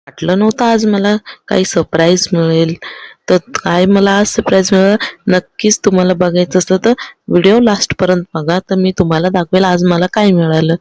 वाटलं नव्हतं आज मला काही सरप्राईज मिळेल. तर काय मला आज सरप्राईज मिळालं नक्कीच तुम्हाला बघायचं असलं तर व्हिडिओ लास्टपर्यंत बघा. तर मी तुम्हाला दाखवेल आज मला काय मिळालं.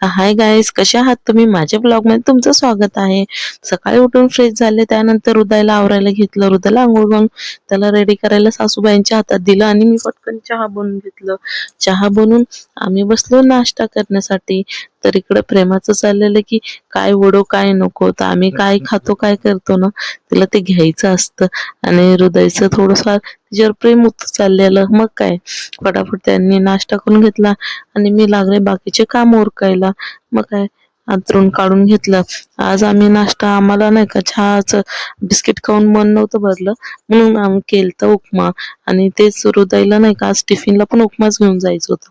तर हाय गाईज, कशा आहात तुम्ही? माझ्या ब्लॉगमध्ये तुमचं स्वागत आहे. सकाळी उठून फ्रेश झाले, त्यानंतर हृदयला आवरायला घेतलं. हृदयला अंघोळ घालून त्याला रेडी करायला सासूबाईंच्या हातात दिलं आणि मी पटकन चहा बनवून घेतलं. चहा बनवून आम्ही बसलो नाश्ता करण्यासाठी. तर इकडं प्रेमाचं चाललेलं की काय ओढो काय नको. तर आम्ही काय खातो काय करतो ना, तिला ते घ्यायचं असतं आणि हृदयचं थोडंफार तिच्यावर प्रेम होतं चाललेलं. मग काय फटाफट त्यांनी नाश्ता करून घेतला आणि मी लागले बाकीचे काम उरकायला. मग काय अंथरूण काढून घेतलं. आज आम्ही नाश्ता आम्हाला नाही का चहाचं बिस्किट खाऊन मन नव्हतं भरलं, म्हणून आम्ही केलता उपमा. आणि तेच हृदयला नाही का आज टिफिनला पण उपमाच घेऊन जायचं होतं.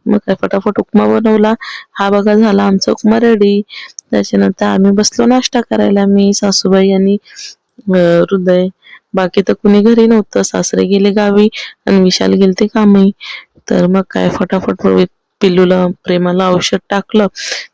मग काय फटाफट उपमा बनवला. हा बघा झाला आमचा उपमा रेडी. त्याच्यानंतर आम्ही बसलो नाश्ता करायला, मी सासूबाई आणि हृदय. बाकी तर कुणी घरी नव्हतं, सासरे गेले गावी आणि विशाल गेलते कामी. तर मग काय फटाफट पिल्लूला प्रेमाला औषध टाकलं.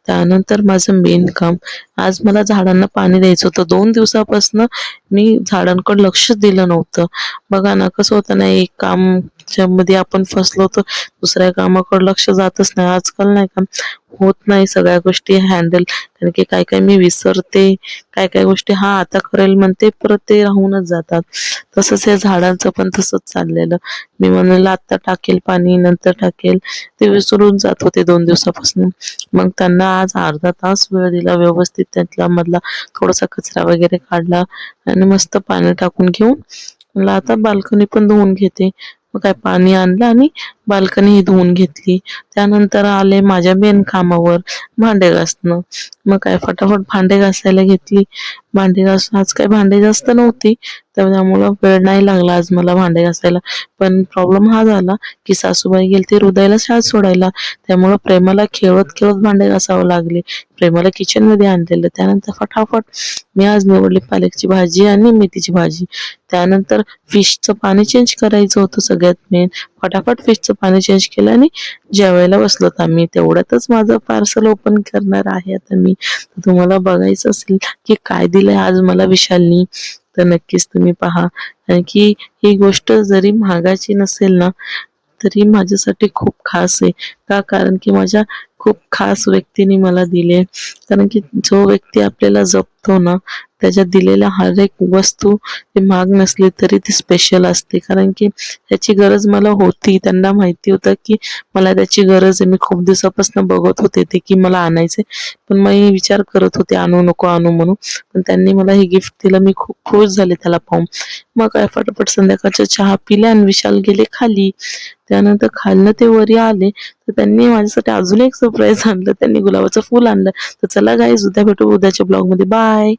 त्यानंतर माझं मेन काम, आज मला झाडांना पाणी द्यायचं होतं. 2 दिवसापासून मी झाडांकडे लक्षच दिलं नव्हतं. बघा ना कसं होतं ना, एक कामच्या मध्ये आपण फसलो तर दुसऱ्या कामाकडे लक्ष जातच नाही. आजकाल नाही का होत नाही सगळ्या गोष्टी हँडल, कारण की काय काय मी विसरते, काय काय गोष्टी हा आता करेल म्हणते परत ते राहूनच जातात. तसंच या झाडांचं पण तसंच चाललेलं. मी म्हणलं आता टाकेल पाणी, नंतर टाकेल, ते विसरून जात होते 2 दिवसापासून. मग त्यांना आज अर्धा तास वेळ दिला, व्यवस्थित त्यातला मधला थोडासा कचरा वगैरे काढला आणि मस्त पाणी टाकून घेऊन म्हणलं आता बाल्कनी पण धुवून घेते. मग काय पाणी आणलं आणि बाल्कनी धुवून घेतली. त्यानंतर आले माझ्या मेन कामावर, भांडे घासणं. मग काय फटाफट भांडे घासायला घेतली. भांडे घासून आज काही भांडे जास्त नव्हती, तर त्यामुळं वेळ नाही लागला आज मला भांडे घासायला. पण प्रॉब्लेम हा झाला की सासूबाई गेलते हृदयला शाळेत सोडायला, त्यामुळं प्रेमाला खेळत खेळत भांडे घासावं लागले. प्रेमाला किचन मध्ये आणलेलं. त्यानंतर फटाफट मी आज निवडली पालकची भाजी आणि मेथीची भाजी. त्यानंतर फिशचं पाणी चेंज करायचं होतं सगळ्यात मेन. फटाफट फिशचं पाणी चेंज केलं आणि जेवायला बसलो आम्ही. तेवढ्यातच माझं पार्सल ओपन करणार आहे आता मी. तुम्हाला बघायचं असेल की काय दिलंय आज मला विशालनी, तर नक्कीच तुम्ही पहा. कारण की ही गोष्ट जरी महागाची नसेल ना, तरी माझ्यासाठी खूप खास आहे. का? कारण की माझ्या खूप खास व्यक्तीने मला दिले. कारण की जो व्यक्ती आपल्याला जपतो ना, त्याच्या दिलेल्या हर एक वस्तू ती महाग नसली तरी ती स्पेशल असते. कारण की त्याची गरज मला होती. त्यांना माहिती होतं की मला त्याची गरज आहे. मी खूप दिवसापासून बघत होते ते की मला आणायचे, पण मी विचार करत होते आणू नको आणू म्हणून. पण त्यांनी मला हे गिफ्ट दिलं, मी खूप खुश झाले त्याला पाहून. मग काय फटाफट संध्याकाळच्या चहा पिल्या आणि विशाल गेले खाली. त्यानंतर खालनं ते वरी आले तर त्यांनी माझ्यासाठी अजून एक सरप्राईज आणलं. त्यांनी गुलाबाचं फूल आणलं. तर चला गाईज, उद्या भेटू उद्याच्या ब्लॉग मध्ये. बाय.